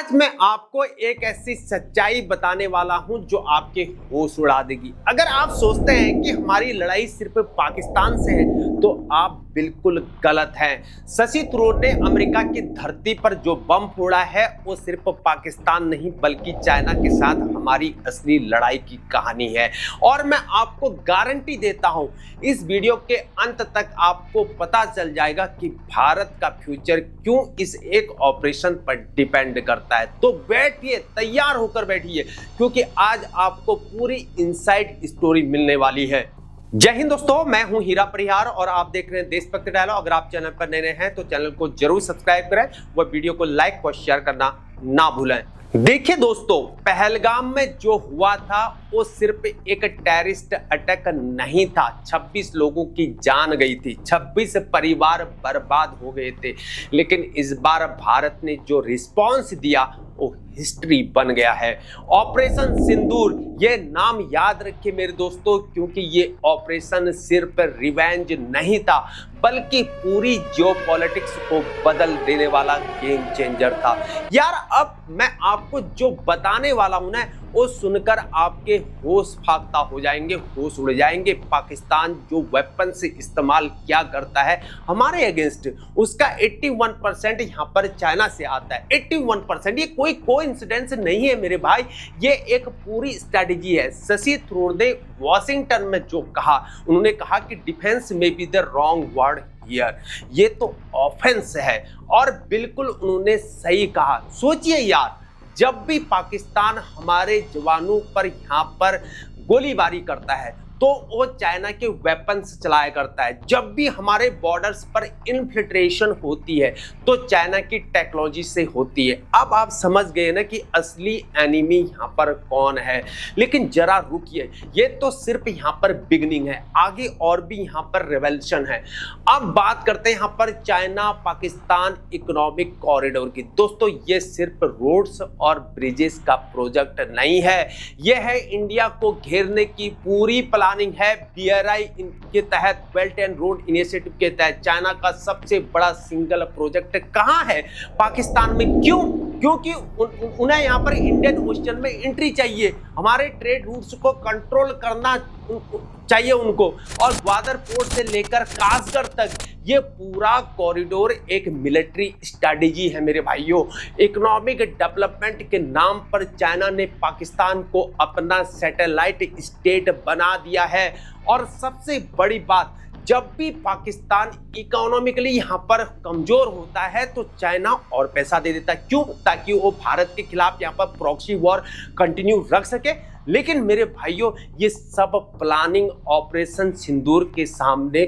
आज मैं आपको एक ऐसी सच्चाई बताने वाला हूं जो आपके होश उड़ा देगी। अगर आप सोचते हैं कि हमारी लड़ाई सिर्फ पाकिस्तान से है तो आप बिल्कुल गलत हैं। शशि थरूर ने अमेरिका की धरती पर जो बम फोड़ा है वो सिर्फ पाकिस्तान नहीं बल्कि चाइना के साथ हमारी असली लड़ाई की कहानी है। और मैं आपको गारंटी देता हूं इस वीडियो के अंत तक आपको पता चल जाएगा कि भारत का फ्यूचर क्यों इस एक ऑपरेशन पर डिपेंड करता है। तो बैठिए, तैयार होकर बैठिए, क्योंकि आज आपको पूरी इनसाइड स्टोरी मिलने वाली है। जय हिंद दोस्तों, मैं हूं हीरा परिहार और आप देख रहे हैं देशभक्त डायलॉग। अगर आप चैनल पर नए हैं तो चैनल को जरूर सब्सक्राइब करें, वह वीडियो को लाइक और शेयर करना ना भूलें। देखिए दोस्तों, पहलगाम में जो हुआ था वो सिर्फ एक टेररिस्ट अटैक नहीं था। 26 लोगों की जान गई थी, 26 परिवार बर्बाद हो गए थे। लेकिन इस बार भारत ने जो रिस्पॉन्स दिया वो हिस्ट्री बन गया है। ऑपरेशन सिंदूर, ये नाम याद रखिए मेरे दोस्तों, क्योंकि ये ऑपरेशन सिर्फ रिवेंज नहीं था बल्कि पूरी जियोपॉलिटिक्स को बदल देने वाला गेम चेंजर था। यार, अब मैं आपको जो बताने वाला हूं ना वो सुनकर आपके होश फाख्ता हो जाएंगे, होश उड़ जाएंगे। पाकिस्तान जो वेपन से इस्तेमाल क्या करता है हमारे अगेंस्ट, उसका 81% यहाँ पर चाइना से आता है। 81%, ये कोई कोइंसिडेंस नहीं है मेरे भाई, ये एक पूरी स्ट्रैटेजी है। शशि थरूर ने वॉशिंगटन में जो कहा, उन्होंने कहा कि डिफेंस में be the wrong word here, ये तो ऑफेंस है। और बिल्कुल उन्होंने सही कहा। सोचिए यार, जब भी पाकिस्तान हमारे जवानों पर यहाँ पर गोलीबारी करता है तो वो चाइना के वेपन्स चलाया करता है। जब भी हमारे बॉर्डर्स पर इन्फिल्ट्रेशन होती है तो चाइना की टेक्नोलॉजी से होती है। अब आप समझ गए ना कि असली एनिमी यहाँ पर कौन है। लेकिन जरा रुकिए, ये तो सिर्फ यहाँ पर बिगनिंग है, आगे और भी यहाँ पर रेवोल्यूशन है। अब बात करते हैं यहाँ पर चाइना पाकिस्तान इकोनॉमिक कॉरिडोर की। दोस्तों, ये सिर्फ रोड्स और ब्रिजेस का प्रोजेक्ट नहीं है, ये है इंडिया को घेरने की पूरी प्लानिंग है। BRI के तहत, बेल्ट एंड रोड इनिशिएटिव के तहत चाइना का सबसे बड़ा सिंगल प्रोजेक्ट कहां है? पाकिस्तान में। क्यों? क्योंकि उन्हें यहां पर इंडियन ओशन में एंट्री चाहिए, हमारे ट्रेड रूट्स को कंट्रोल करना चाहिए उनको। और ग्वादर पोर्ट से लेकर कासगढ़ तक ये पूरा कॉरिडोर एक मिलिट्री स्ट्रैटेजी है मेरे भाइयों। इकोनॉमिक डेवलपमेंट के नाम पर चाइना ने पाकिस्तान को अपना सैटेलाइट स्टेट बना दिया है। और सबसे बड़ी बात, जब भी पाकिस्तान इकोनॉमिकली यहाँ पर कमजोर होता है तो चाइना और पैसा दे देता है। क्यों? ताकि वो भारत के खिलाफ यहाँ पर प्रॉक्सी वॉर कंटिन्यू रख सके। लेकिन मेरे भाइयों, ये सब प्लानिंग ऑपरेशन सिंदूर के सामने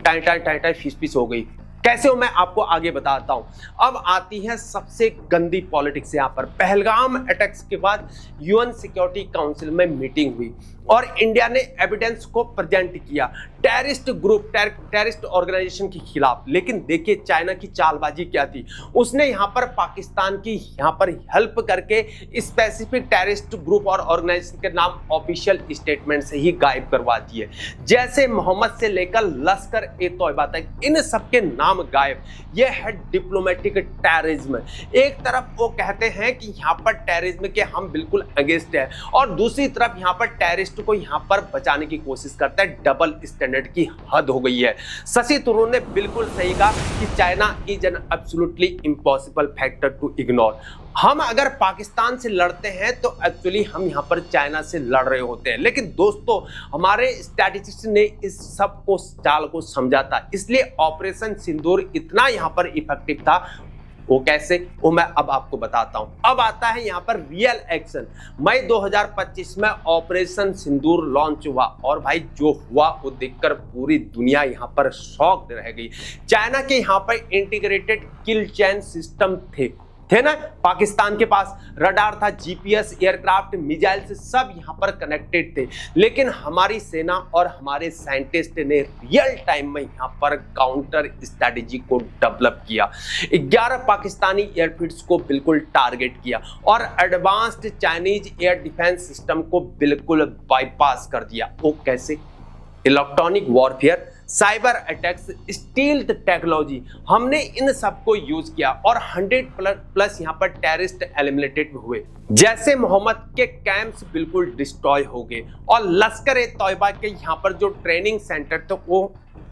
टाई फीस हो गई। कैसे हो मैं आपको आगे बताता हूं। अब आती है सबसे गंदी पॉलिटिक्स। यहाँ पर पहलगाम अटैक्स के बाद UN सिक्योरिटी काउंसिल में मीटिंग हुई और इंडिया ने एविडेंस को प्रेजेंट किया टेररिस्ट ग्रुप, टेररिस्ट ऑर्गेनाइजेशन के खिलाफ। लेकिन देखिए चाइना की चालबाजी क्या थी, उसने यहाँ पर पाकिस्तान की यहाँ पर हेल्प करके स्पेसिफिक टेररिस्ट ग्रुप और ऑर्गेनाइजेशन के नाम ऑफिशियल स्टेटमेंट से ही गायब करवा दिए। जैसे मोहम्मद से लेकर लश्कर ए तोयबा तक इन सबके नाम गायब। यह है डिप्लोमेटिक टेररिज्म। एक तरफ वो कहते हैं कि यहाँ पर टेररिज्म के हम बिल्कुल अगेंस्ट है और दूसरी तरफ यहाँ पर टेररिस्ट को यहाँ पर बचाने की कोशिश करता है। डबल स्टैंडर्ड की हद हो गई है। शशि थरूर ने बिल्कुल सही कहा कि China is an absolutely impossible factor to ignore. हम अगर पाकिस्तान से लड़ते हैं तो एक्चुअली हम यहाँ पर चाइना से लड़ रहे होते हैं। लेकिन दोस्तों, हमारे स्ट्रैटेजिस्ट ने इस सब को चाल को समझा था, इसलिए ऑपरेशन सिंदूर इतना यहाँ पर इफेक्टिव था। वो कैसे, वो मैं अब आपको बताता हूं। अब आता है यहाँ पर रियल एक्शन। मई 2025 में ऑपरेशन सिंदूर लॉन्च हुआ और भाई जो हुआ वो देखकर पूरी दुनिया यहाँ पर शॉक रह गई। चाइना के यहाँ पर इंटीग्रेटेड किल चैन सिस्टम थे ना, पाकिस्तान के पास रडार था, GPS, एयरक्राफ्ट, मिसाइल से सब यहाँ पर कनेक्टेड थे। लेकिन हमारी सेना और हमारे साइंटिस्ट ने रियल टाइम में यहाँ पर काउंटर स्ट्रैटेजी को डेवलप किया। 11 पाकिस्तानी एयरफील्ड्स को बिल्कुल टारगेट किया और advanced Chinese air defence system को बिल्कुल बाईपास कर दिया। वो कैसे? Electronic warfare cyber attacks, stealth technology, हमने इन सबको यूज किया और 100+ यहाँ पर टेररिस्ट एलिमिनेटेड हुए। जैसे मोहम्मद के कैंप्स बिल्कुल डिस्ट्रॉय हो गए और लश्कर ए तौबा के यहाँ पर जो ट्रेनिंग सेंटर थे वो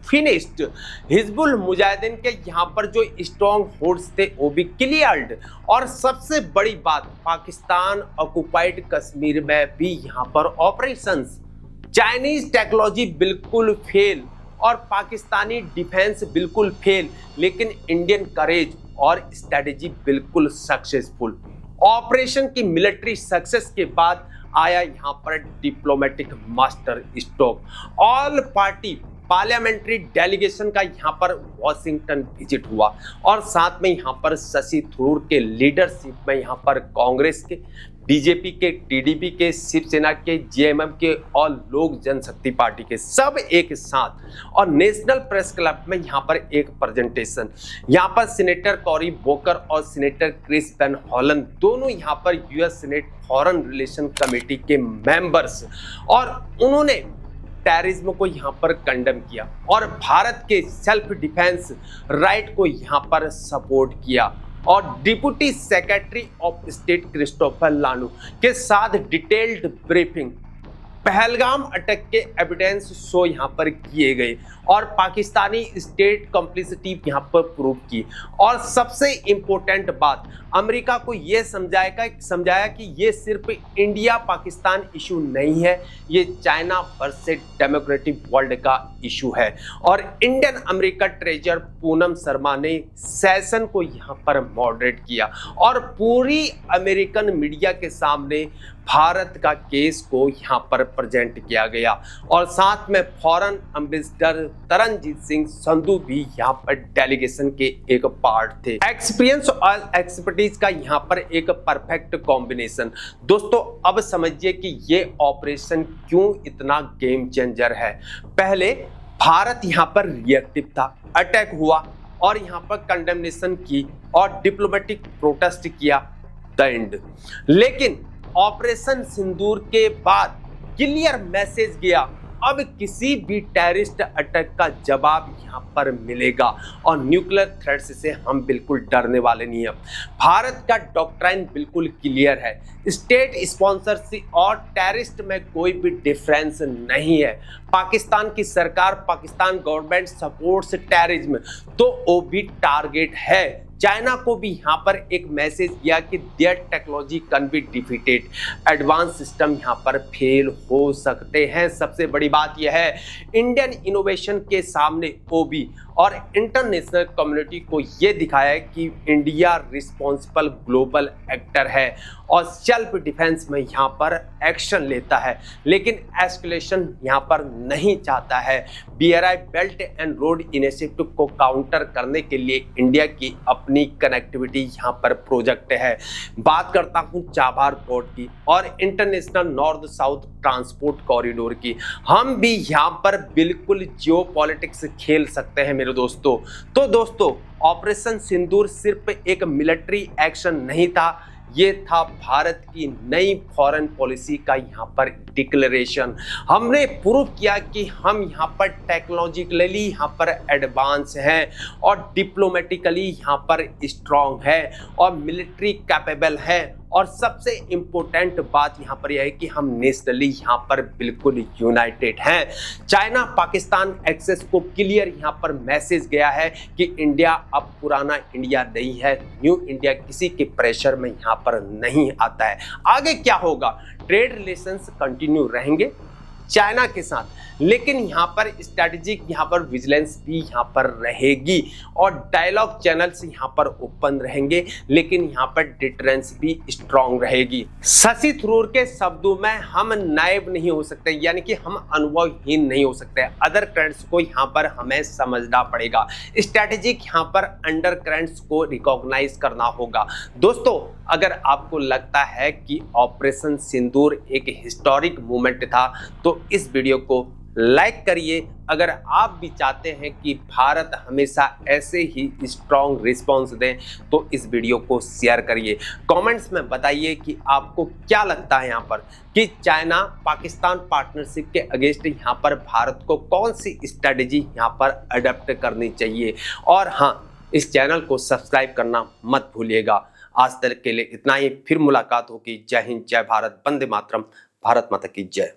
फिनिश्ड। हिजबुल मुजाहिदीन के यहाँ पर जो स्ट्रॉन्ग होल्ड्स थे वो भी क्लियर्ड। और सबसे बड़ी बात, पाकिस्तान ऑक्युपाइड कश्मीर में भी यहाँ पर ऑपरेशंस, चाइनीज टेक्नोलॉजी बिल्कुल फेल और पाकिस्तानी डिफेंस बिल्कुल फेल, लेकिन इंडियन करेज और स्ट्रेटेजी बिल्कुल सक्सेसफुल। ऑपरेशन की मिलिट्री सक्सेस के बाद आया यहाँ पर diplomatic master stroke. All party parliamentary delegation का यहाँ पर वॉशिंगटन विजिट हुआ और साथ में यहाँ पर शशि थरूर के लीडरशिप में यहाँ पर कांग्रेस के, बीजेपी के, टीडीपी के, शिवसेना के, जेएमएम के और लोक जनशक्ति पार्टी के सब एक साथ और नेशनल प्रेस क्लब में यहाँ पर एक प्रेजेंटेशन। यहाँ पर सीनेटर कॉरी बोकर और सीनेटर क्रिस वैन हॉलन दोनों यहाँ पर US senate foreign relation committee के मेंबर्स, और उन्होंने टेररिज्म को यहाँ पर कंडेम किया और भारत के सेल्फ डिफेंस राइट को यहाँ पर सपोर्ट किया। और deputy secretary of state Christopher Landau के साथ डिटेल्ड ब्रीफिंग, पहलगाम अटैक के एविडेंस शो यहाँ पर किए गए और पाकिस्तानी स्टेट कॉम्प्लिसिटी यहाँ पर प्रूव की। और सबसे इंपॉर्टेंट बात, अमेरिका को ये समझाया कि ये सिर्फ इंडिया पाकिस्तान इशू नहीं है, ये चाइना वर्सेस डेमोक्रेटिक वर्ल्ड का इशू है। और Indian America treasure Poonam Sharma ने सेशन को यहाँ पर मॉडरेट किया और पूरी अमेरिकन मीडिया के सामने भारत का केस को यहाँ पर प्रेजेंट किया गया। और साथ में फॉरेन एम्बेसडर तरनजीत सिंह संधू भी यहाँ पर डेलीगेशन के एक पार्ट थे। एक्सपीरियंस और एक्सपर्टीज का यहाँ पर एक परफेक्ट कॉम्बिनेशन। दोस्तों अब समझिए कि ये ऑपरेशन क्यों इतना गेम चेंजर है। पहले भारत यहाँ पर रिएक्टिव था, अटैक हुआ और यहाँ पर कंडेमनेशन की और डिप्लोमेटिक प्रोटेस्ट किया, द एंड। लेकिन ऑपरेशन सिंदूर के बाद क्लियर मैसेज गया, अब किसी भी टेररिस्ट अटैक का जवाब यहाँ पर मिलेगा और न्यूक्लियर थ्रेट्स से हम बिल्कुल डरने वाले नहीं हैं। भारत का डॉक्ट्राइन बिल्कुल क्लियर है, स्टेट स्पॉन्सरशिप और टेररिस्ट में कोई भी डिफरेंस नहीं है। पाकिस्तान की सरकार, पाकिस्तान गवर्नमेंट सपोर्ट्स टेररिज्म, तो वो भी टारगेट है। चाइना को भी यहाँ पर एक मैसेज दिया कि there technology can be defeated, advance system यहाँ पर फेल हो सकते हैं। सबसे बड़ी बात यह है, इंडियन इनोवेशन के सामने ओबी और इंटरनेशनल कम्युनिटी को ये दिखाया है कि इंडिया रिस्पॉन्सिबल ग्लोबल एक्टर है और सेल्फ डिफेंस में यहाँ पर एक्शन लेता है, लेकिन एस्केलेशन यहाँ पर नहीं चाहता है। BRI belt and road initiative को काउंटर करने के लिए इंडिया की अपनी कनेक्टिविटी यहाँ पर प्रोजेक्ट है। बात करता हूँ चाबार पोर्ट की और international north south transport corridor की। हम भी यहाँ पर बिल्कुल जियोपॉलिटिक्स खेल सकते हैं मेरे दोस्तों। तो दोस्तों, ऑपरेशन सिंदूर सिर्फ एक मिलिट्री एक्शन नहीं था, ये था भारत की नई फॉरेन पॉलिसी का यहाँ पर डिक्लेरेशन। हमने प्रूव किया कि हम यहाँ पर टेक्नोलॉजिकली यहाँ पर एडवांस हैं और डिप्लोमेटिकली यहाँ पर स्ट्रॉन्ग है और मिलिट्री कैपेबल है। और सबसे इम्पोर्टेंट बात यहाँ पर यह है कि हम नेशनली यहाँ पर बिल्कुल यूनाइटेड हैं। चाइना पाकिस्तान एक्सेस को क्लियर यहाँ पर मैसेज गया है कि इंडिया अब पुराना इंडिया नहीं है, न्यू इंडिया किसी के प्रेशर में यहाँ पर नहीं आता है। आगे क्या होगा, ट्रेड रिलेशंस कंटिन्यू रहेंगे चाइना के साथ, लेकिन यहाँ पर स्ट्रैटेजिक यहाँ पर विजिलेंस भी यहाँ पर रहेगी और डायलॉग चैनल्स यहाँ पर ओपन रहेंगे, लेकिन यहाँ पर डिटरेंस भी स्ट्रॉन्ग रहेगी। शशि थरूर के शब्दों में, हम नायब नहीं हो सकते, यानी कि हम अनुभवहीन नहीं हो सकते। अदर करंट्स को यहाँ पर हमें समझना पड़ेगा, स्ट्रैटेजिक यहाँ पर अंडर करंट्स को रिकॉग्नाइज करना होगा। दोस्तों, अगर आपको लगता है कि ऑपरेशन सिंदूर एक हिस्टोरिक मूवमेंट था तो इस वीडियो को लाइक करिए। अगर आप भी चाहते हैं कि भारत हमेशा ऐसे ही स्ट्रॉन्ग रिस्पॉन्स दे तो इस वीडियो को शेयर करिए। कमेंट्स में बताइए कि आपको क्या लगता है यहाँ पर कि चाइना पाकिस्तान पार्टनरशिप के अगेंस्ट यहाँ पर भारत को कौन सी स्ट्रेटजी यहाँ पर अडॉप्ट करनी चाहिए। और हाँ, इस चैनल को सब्सक्राइब करना मत भूलिएगा। आज तक के लिए इतना ही, फिर मुलाकात होगी। जय हिंद, जय भारत, वंदे मातरम, भारत माता की जय।